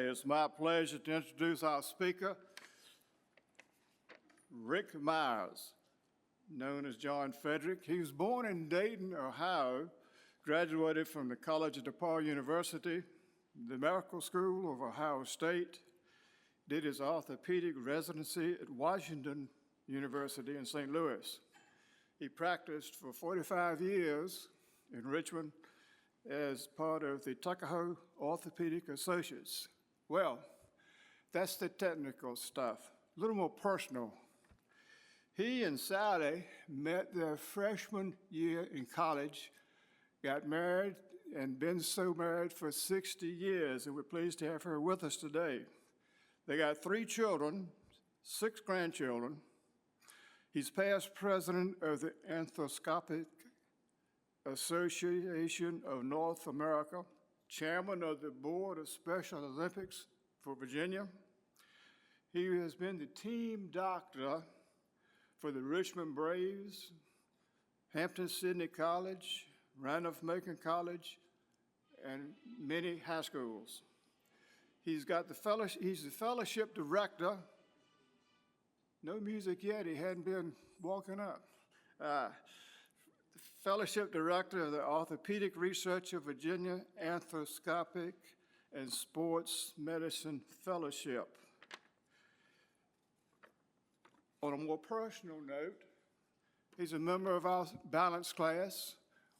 It's my pleasure to introduce our speaker, Rick Myers, known as John Frederick. He was born in Dayton, Ohio, graduated from the College of DePaul University, the Medical School of Ohio State, did his orthopedic residency at Washington University in St. Louis. He practiced for 45 years in Richmond as part of the Tuckahoe Orthopedic Associates. Well, that's the technical stuff. A little more personal. He and Sally met their freshman year in college, got married, and been so married for 60 years, and we're pleased to have her with us today. They got 3 children, 6 grandchildren. He's past president of the Arthroscopic Association of North America, chairman of the Board of Special Olympics for Virginia. He has been the team doctor for the Richmond Braves, Hampton-Sydney College, Randolph-Macon College, and many high schools. He's the fellowship director. No music yet, he hadn't been walking up. Fellowship Director of the Orthopedic Research of Virginia Arthroscopic and Sports Medicine Fellowship. On a more personal note, he's a member of our balance class,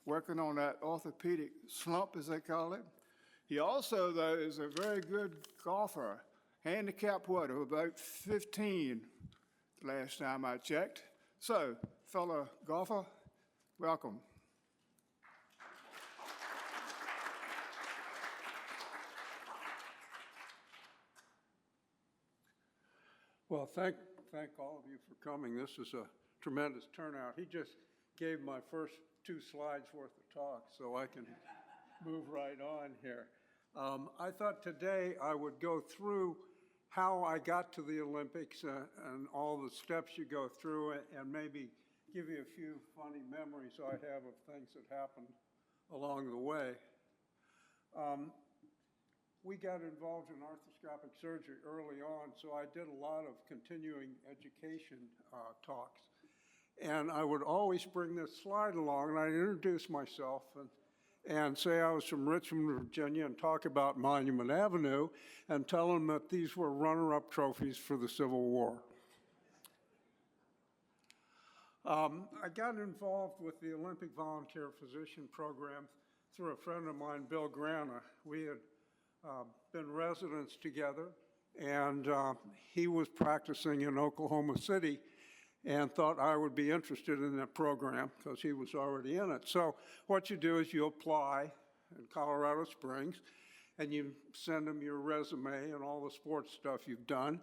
working on that orthopedic slump, as they call it. He also, though, is a very good golfer, handicap of about 15 last time I checked. So, fellow golfer, welcome. Well, thank all of you for coming. This is a tremendous turnout. He just gave my first 2 slides worth of talk, so I can move right on here. I thought today I would go through how I got to the Olympics and all the steps you go through, and maybe give you a few funny memories I have of things that happened along the way. We got involved in arthroscopic surgery early on, so I did a lot of continuing education talks. And I would always bring this slide along, and I'd introduce myself and say I was from Richmond, Virginia, and talk about Monument Avenue, and tell them that these were runner-up trophies for the Civil War. I got involved with the Olympic Volunteer Physician Program through a friend of mine, Bill Grana. We had been residents together, and he was practicing in Oklahoma City and thought I would be interested in that program because he was already in it. So what you do is you apply in Colorado Springs, and you send them your resume and all the sports stuff you've done.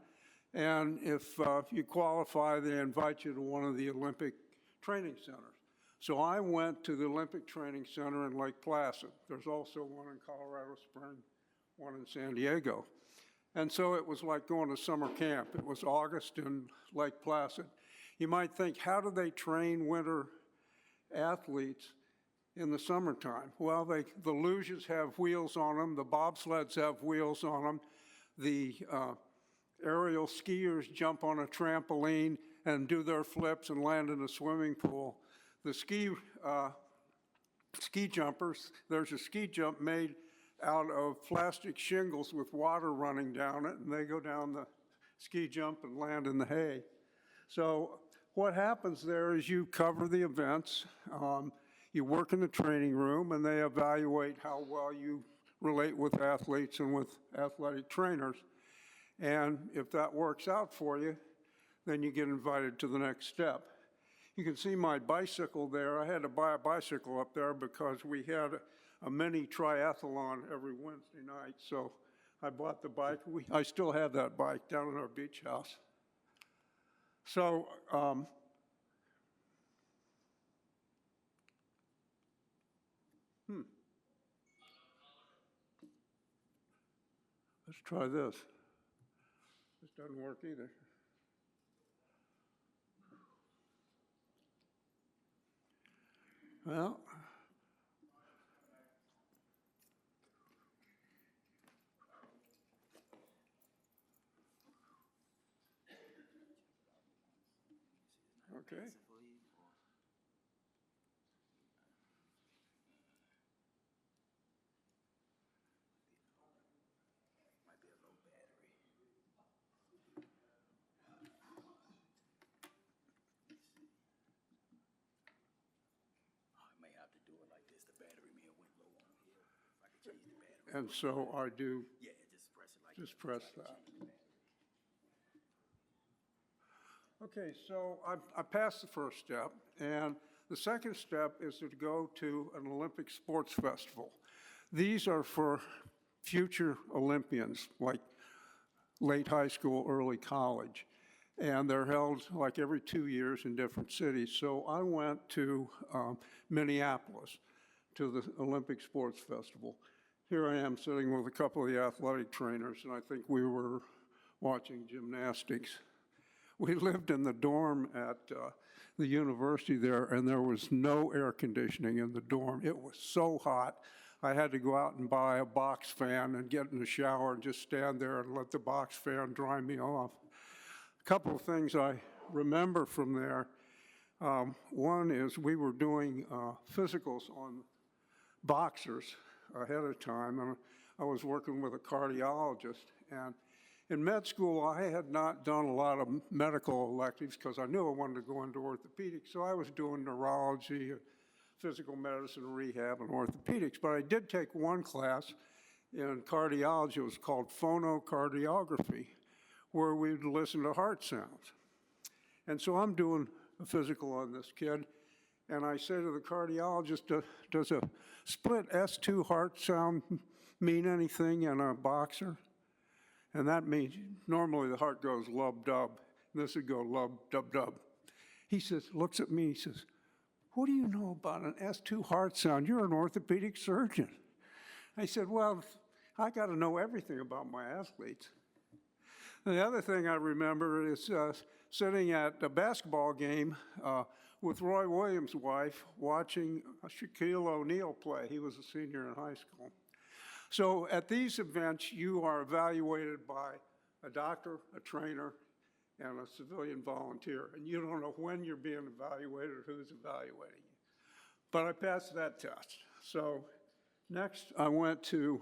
And if you qualify, they invite you to one of the Olympic training centers. So I went to the Olympic Training Center in Lake Placid. There's also one in Colorado Springs, one in San Diego. And so it was like going to summer camp. It was August in Lake Placid. You might think, how do they train winter athletes in the summertime? Well, the luges have wheels on them. The bobsleds have wheels on them. The aerial skiers jump on a trampoline and do their flips and land in a swimming pool. The ski jumpers, there's a ski jump made out of plastic shingles with water running down it, and they go down the ski jump and land in the hay. So what happens there is you cover the events, you work in the training room, and they evaluate how well you relate with athletes and with athletic trainers. And if that works out for you, then you get invited to the next step. You can see my bicycle there. I had to buy a bicycle up there because we had a mini triathlon every Wednesday night. So I bought the bike. I still have that bike down at our beach house. So let's try this. This doesn't work either. Well, Okay. And so I do, just press that. Okay, so I passed the first step, and the second step is to go to an Olympic sports festival. These are for future Olympians, like late high school, early college, and they're held like every 2 years in different cities. So I went to Minneapolis to the Olympic Sports Festival. Here I am sitting with a couple of the athletic trainers, and I think we were watching gymnastics. We lived in the dorm at the university there, and there was no air conditioning in the dorm. It was so hot. I had to go out and buy a box fan and get in the shower and just stand there and let the box fan dry me off. A couple of things I remember from there. One is we were doing physicals on boxers ahead of time, and I was working with a cardiologist. And in med school, I had not done a lot of medical electives because I knew I wanted to go into orthopedics, so I was doing neurology, physical medicine, rehab, and orthopedics. But I did take one class in cardiology. It was called phonocardiography, where we'd listen to heart sounds. And so I'm doing a physical on this kid, and I say to the cardiologist, does a split S2 heart sound mean anything in a boxer? And that means normally the heart goes lub-dub. This would go lub-dub-dub. He says, looks at me, he says, what do you know about an S2 heart sound? You're an orthopedic surgeon. I said, well, I got to know everything about my athletes. The other thing I remember is sitting at a basketball game with Roy Williams' wife watching Shaquille O'Neal play. He was a senior in high school. So at these events, you are evaluated by a doctor, a trainer, and a civilian volunteer. And you don't know when you're being evaluated or who's evaluating you. But I passed that test. So next, I went to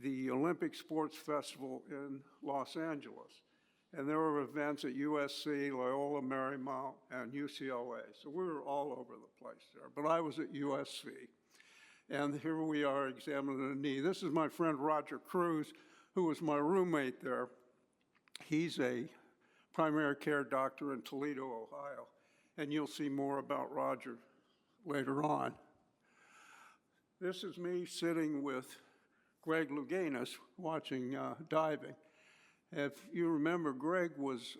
the Olympic Sports Festival in Los Angeles. And there were events at USC, Loyola Marymount, and UCLA. So we were all over the place there. But I was at USC. And here we are examining a knee. This is my friend Roger Cruz, who was my roommate there. He's a primary care doctor in Toledo, Ohio. And you'll see more about Roger later on. This is me sitting with Greg Louganis watching diving. If you remember, Greg was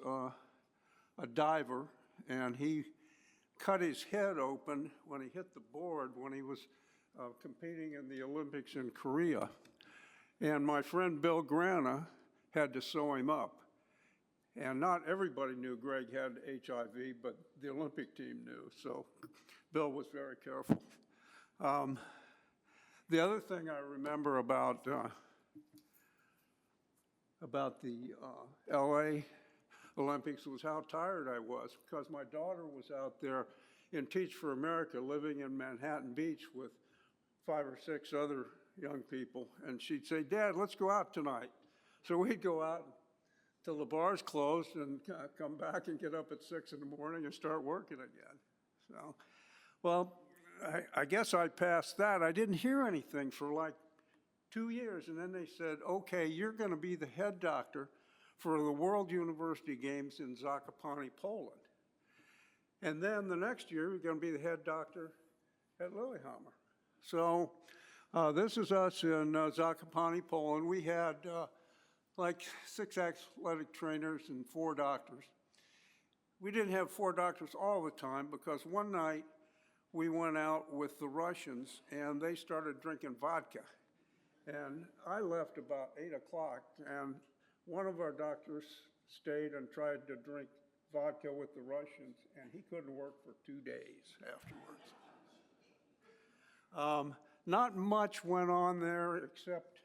a diver, and he cut his head open when he hit the board when he was competing in the Olympics in Korea. And my friend Bill Grana had to sew him up. And not everybody knew Greg had HIV, but the Olympic team knew, so Bill was very careful. The other thing I remember about the LA Olympics was how tired I was, because my daughter was out there in Teach for America, living in Manhattan Beach with 5 or 6 other young people, and she'd say, Dad, let's go out tonight. So we'd go out till the bars closed and come back and get up at 6 in the morning and start working again. So, well, I guess I passed that. I didn't hear anything for like 2 years, and then they said, okay, you're going to be the head doctor for the World University Games in Zakopane, Poland. And then the next year, you're going to be the head doctor at Lillehammer. So this is us in Zakopane, Poland. We had like 6 athletic trainers and 4 doctors. We didn't have 4 doctors all the time because one night we went out with the Russians and they started drinking vodka. And I left about 8 o'clock, and one of our doctors stayed and tried to drink vodka with the Russians, and he couldn't work for 2 days afterwards. Not much went on there, except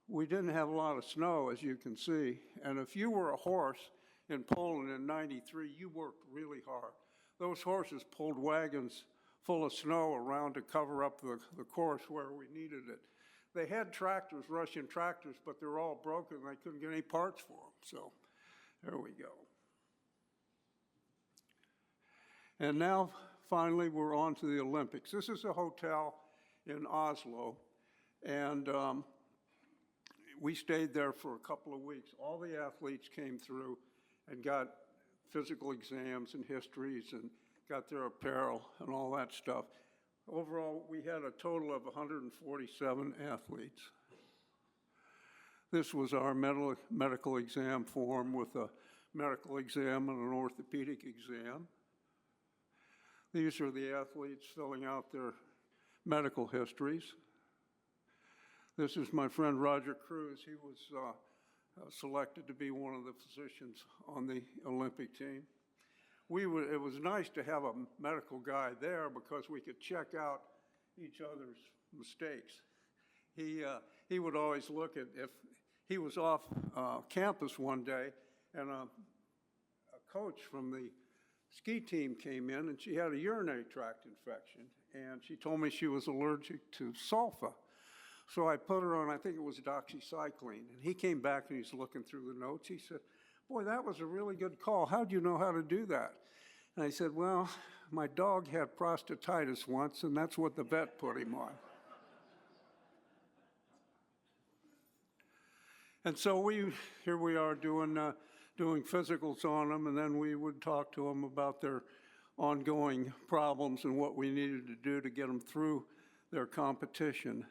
we didn't have a lot of snow, as you can see. And if you were a horse, in Poland in '93, you worked really hard. Those horses pulled wagons full of snow around to cover up the course where we needed it. They had tractors, Russian tractors, but they're all broken. They couldn't get any parts for them. So there we go. And now, finally, we're on to the Olympics. This is a hotel in Oslo, and we stayed there for a couple of weeks. All the athletes came through and got physical exams and histories and got their apparel and all that stuff. Overall, we had a total of 147 athletes. This was our medical exam form with a medical exam and an orthopedic exam. These are the athletes filling out their medical histories. This is my friend Roger Cruz. He was selected to be one of the physicians on the Olympic team. It was nice to have a medical guy there because we could check out each other's mistakes. He would always look at, if he was off campus one day and a coach from the ski team came in and she had a urinary tract infection and she told me she was allergic to sulfa. So I put her on, I think it was doxycycline, and he came back and he's looking through the notes. He said, "Boy, that was a really good call. How'd you know how to do that?" And I said, "Well, my dog had prostatitis once, and that's what the vet put him on." And so here we are doing physicals on them, and then we would talk to them about their ongoing problems and what we needed to do to get them through their competition.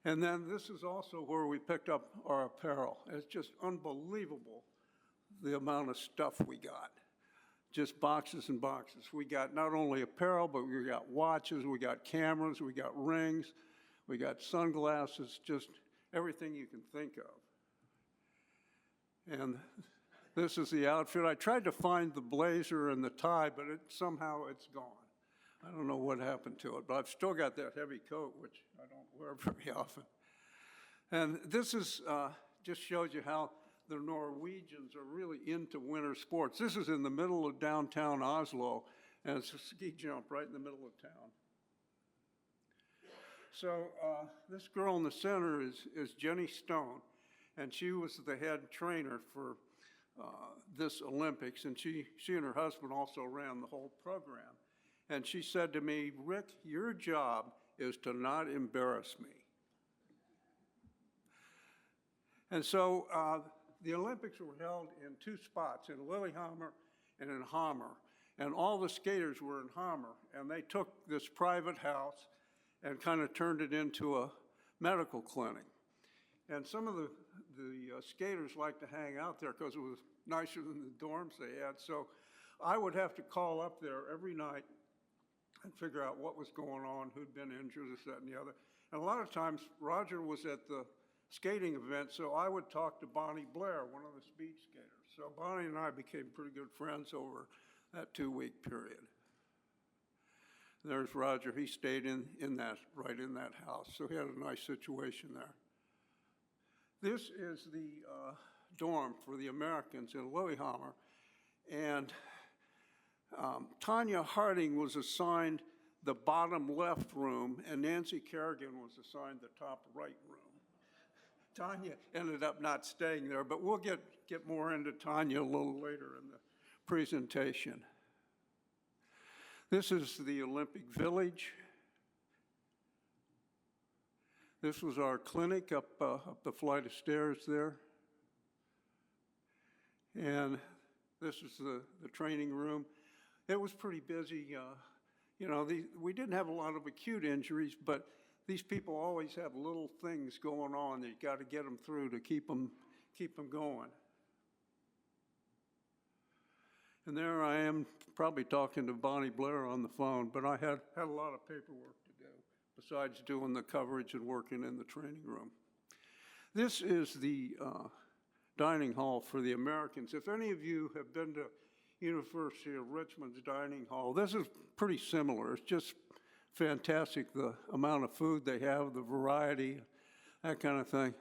And then this is also where we picked up our apparel. It's just unbelievable the amount of stuff we got. Just boxes and boxes. We got not only apparel, but we got watches, we got cameras, we got rings, we got sunglasses, just everything you can think of. And this is the outfit. I tried to find the blazer and the tie, but somehow it's gone. I don't know what happened to it, but I've still got that heavy coat, which I don't wear very often. And this is just shows you how the Norwegians are really into winter sports. This is in the middle of downtown Oslo, and it's a ski jump right in the middle of town. So this girl in the center is Jenny Stone, and she was the head trainer for this Olympics, and she and her husband also ran the whole program. And she said to me, "Rick, your job is to not embarrass me." And so the Olympics were held in two spots, in Lillehammer and in Hamar. And all the skaters were in Hamar. And they took this private house and kind of turned it into a medical clinic. And some of the skaters liked to hang out there because it was nicer than the dorms they had. So I would have to call up there every night and figure out what was going on, who'd been injured, this, that, and the other. And a lot of times, Roger was at the skating event, so I would talk to Bonnie Blair, one of the speed skaters. So Bonnie and I became pretty good friends over that 2-week period. There's Roger. He stayed right in that house, so he had a nice situation there. This is the dorm for the Americans in Lillehammer, and Tanya Harding was assigned the bottom left room, and Nancy Kerrigan was assigned the top right room. Tanya ended up not staying there, but we'll get more into Tanya a little later in the presentation. This is the Olympic Village. This was our clinic up the flight of stairs there. And this is the training room. It was pretty busy. We didn't have a lot of acute injuries, but these people always have little things going on that you got to get them through to keep them going. And there I am, probably talking to Bonnie Blair on the phone, but I had a lot of paperwork to do, besides doing the coverage and working in the training room. This is the dining hall for the Americans. If any of you have been to University of Richmond's dining hall, this is pretty similar. It's just fantastic, the amount of food they have, the variety, that kind of thing.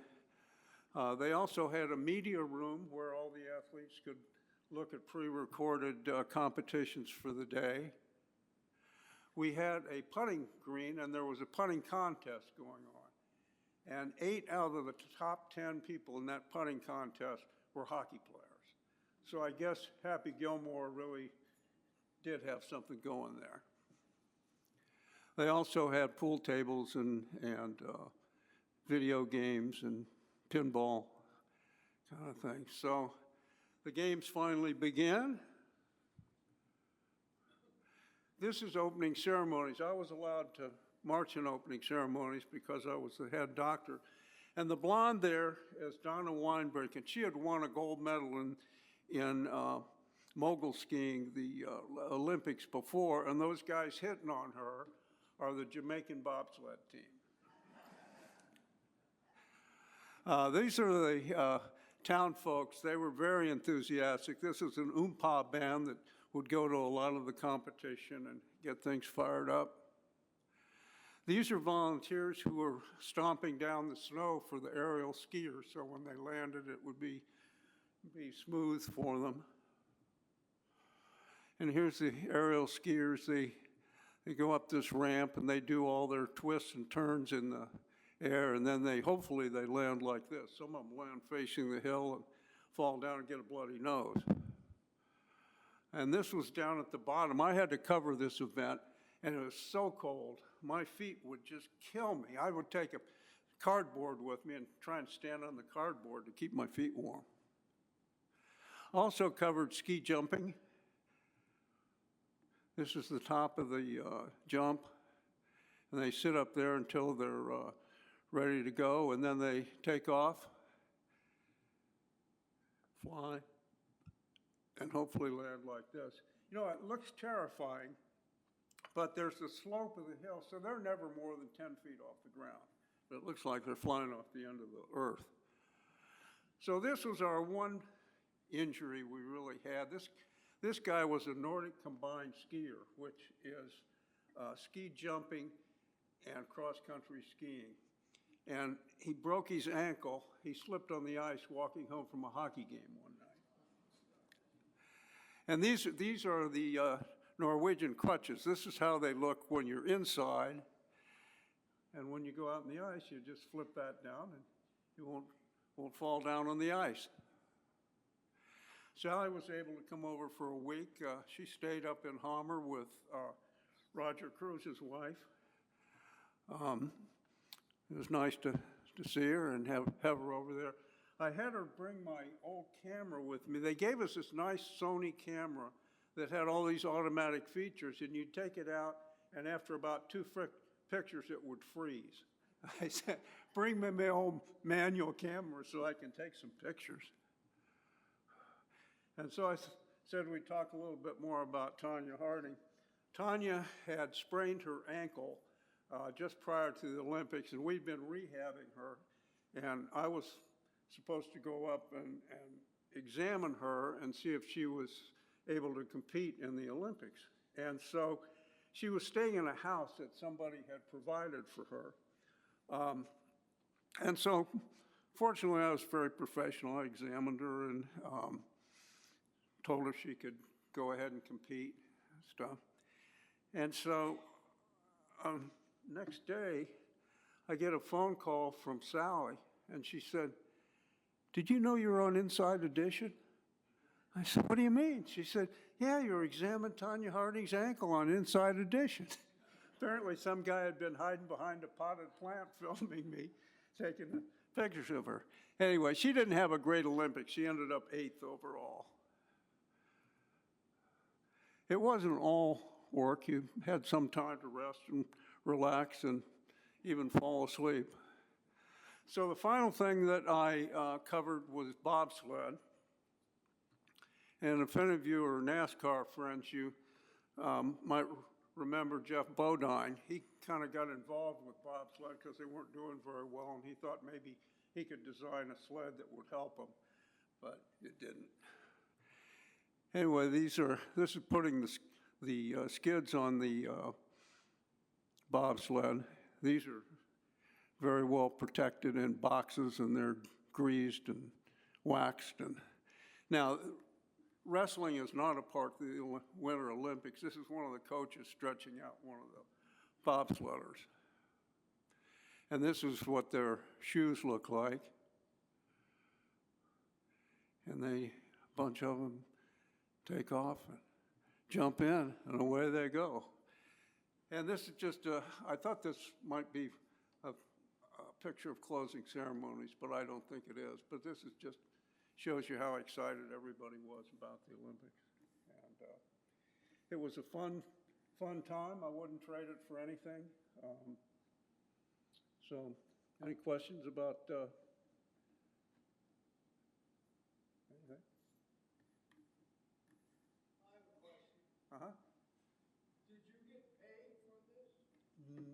They also had a media room where all the athletes could look at pre-recorded competitions for the day. We had a putting green, and there was a putting contest going on. And 8 out of the top 10 people in that putting contest were hockey players. So I guess Happy Gilmore really did have something going there. They also had pool tables and video games and pinball kind of thing. So the games finally began. This is opening ceremonies. I was allowed to march in opening ceremonies because I was the head doctor. And the blonde there is Donna Weinbrink, and she had won a gold medal in mogul skiing, the Olympics before, and those guys hitting on her are the Jamaican bobsled team. These are the town folks. They were very enthusiastic. This is an oompa band that would go to a lot of the competition and get things fired up. These are volunteers who were stomping down the snow for the aerial skiers, so when they landed, it would be smooth for them. And here's the aerial skiers. They go up this ramp and they do all their twists and turns in the air, and then hopefully they land like this. Some of them land facing the hill and fall down and get a bloody nose. And this was down at the bottom. I had to cover this event, and it was so cold. My feet would just kill me. I would take a cardboard with me and try and stand on the cardboard to keep my feet warm. Also covered ski jumping. This is the top of the jump, and they sit up there until they're ready to go, and then they take off, fly, and hopefully land like this. You know, it looks terrifying, but there's the slope of the hill, so they're never more than 10 feet off the ground. But it looks like they're flying off the end of the earth. So this was our one injury we really had. This guy was a Nordic combined skier, which is ski jumping and cross-country skiing. And he broke his ankle. He slipped on the ice walking home from a hockey game one night. And these are the Norwegian crutches. This is how they look when you're inside. And when you go out in the ice, you just flip that down and you won't fall down on the ice. Sally was able to come over for a week. She stayed up in Hammer with Roger Cruz's wife. It was nice to see her and have her over there. I had her bring my old camera with me. They gave us this nice Sony camera that had all these automatic features, and you'd take it out, and after about 2 pictures, it would freeze. I said, bring me my old manual camera so I can take some pictures. And so I said we'd talk a little bit more about Tanya Harding. Tanya had sprained her ankle just prior to the Olympics, and we'd been rehabbing her, and I was supposed to go up and examine her and see if she was able to compete in the Olympics. And so she was staying in a house that somebody had provided for her. And so fortunately, I was very professional. I examined her and told her she could go ahead and compete and stuff. And so next day, I get a phone call from Sally, and she said, "Did you know you were on Inside Edition?" I said, "What do you mean?" She said, "Yeah, you examined Tanya Harding's ankle on Inside Edition." Apparently some guy had been hiding behind a potted plant filming me, taking pictures of her. Anyway, she didn't have a great Olympics. She ended up 8th overall. It wasn't all work. You had some time to rest and relax and even fall asleep. So the final thing that I covered was bobsled. And if any of you are NASCAR friends, you might remember Jeff Bodine. He kind of got involved with bobsled because they weren't doing very well, and he thought maybe he could design a sled that would help them, but it didn't. Anyway, this is putting the skids on the bobsled. These are very well protected in boxes, and they're greased and waxed. And now, wrestling is not a part of the Winter Olympics. This is one of the coaches stretching out one of the bobsledders. And this is what their shoes look like. And a bunch of them take off and jump in, and away they go. And this is just I thought this might be a picture of closing ceremonies, but I don't think it is. But this is just shows you how excited everybody was about the Olympics. And it was a fun time. I wouldn't trade it for anything. So, any questions about anything? I have a question. Uh-huh. Did you get paid for this?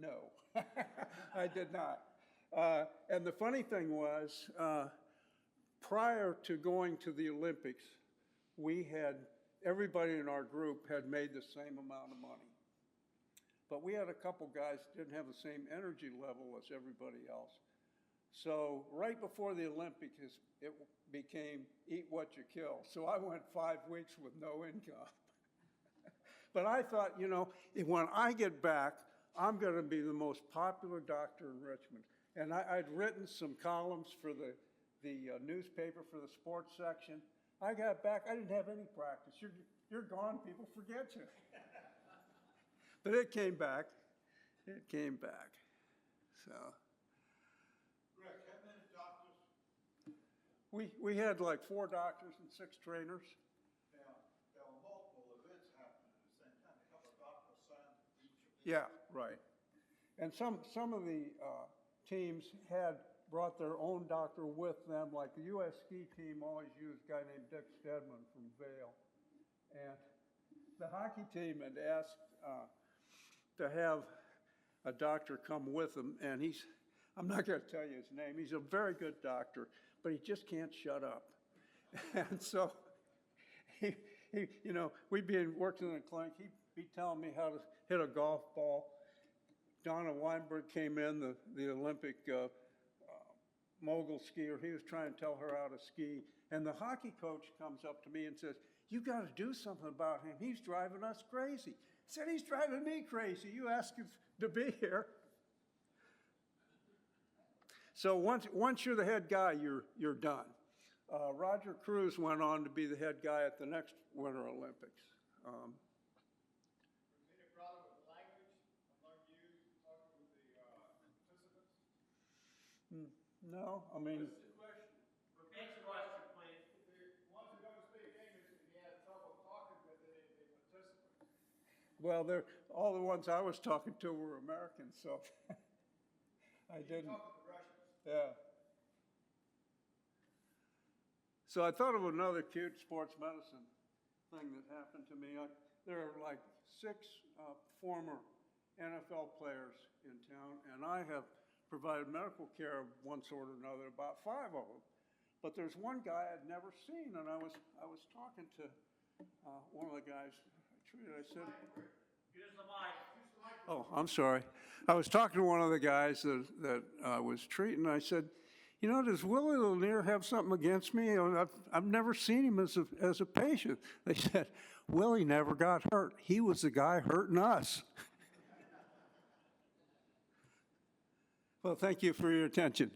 No, I did not. And the funny thing was, prior to going to the Olympics, everybody in our group had made the same amount of money. But we had a couple guys that didn't have the same energy level as everybody else. So right before the Olympics, it became eat what you kill. So I went 5 weeks with no income. But I thought, you know, when I get back, I'm going to be the most popular doctor in Richmond. And I'd written some columns for the newspaper for the sports section. I got back, I didn't have any practice. You're gone, people forget you. But it came back. It came back. So. Rick, how many doctors? We had like 4 doctors and 6 trainers. Now, there were multiple events happening at the same time. A couple of doctors assigned to each of these. Yeah, right. And some of the teams had brought their own doctor with them, like the U.S. ski team always used a guy named Dick Stedman from Vail. And the hockey team had asked to have a doctor come with them, and I'm not going to tell you his name, he's a very good doctor, but he just can't shut up. And so, you know, we'd be working in the clinic, he'd be telling me how to hit a golf ball. Donna Weinberg came in, the Olympic mogul skier. He was trying to tell her how to ski. And the hockey coach comes up to me and says, "You got to do something about him. He's driving us crazy." I said, "He's driving me crazy. You asked him to be here." So once you're the head guy, you're done. Roger Cruz went on to be the head guy at the next Winter Olympics. Any problem with language among you talking with the participants? No, I mean, This is the question. Repeat the question, please. The ones who don't speak English, if you had trouble talking with the participants. well, all the ones I was talking to were Americans, so I didn't. You talk with the Russians. Yeah. So I thought of another cute sports medicine thing that happened to me. There are like 6 former NFL players in town, and I have provided medical care of one sort or another, about 5 of them. But there's one guy I'd never seen, and I was talking to one of the guys I treated. I said, Use the mic. Use the mic. "Oh, I'm sorry." I was talking to one of the guys that I was treating. I said, "You know, does Willie Lanier have something against me? I've never seen him as a patient." They said, "Willie never got hurt. He was the guy hurting us." Well, thank you for your attention.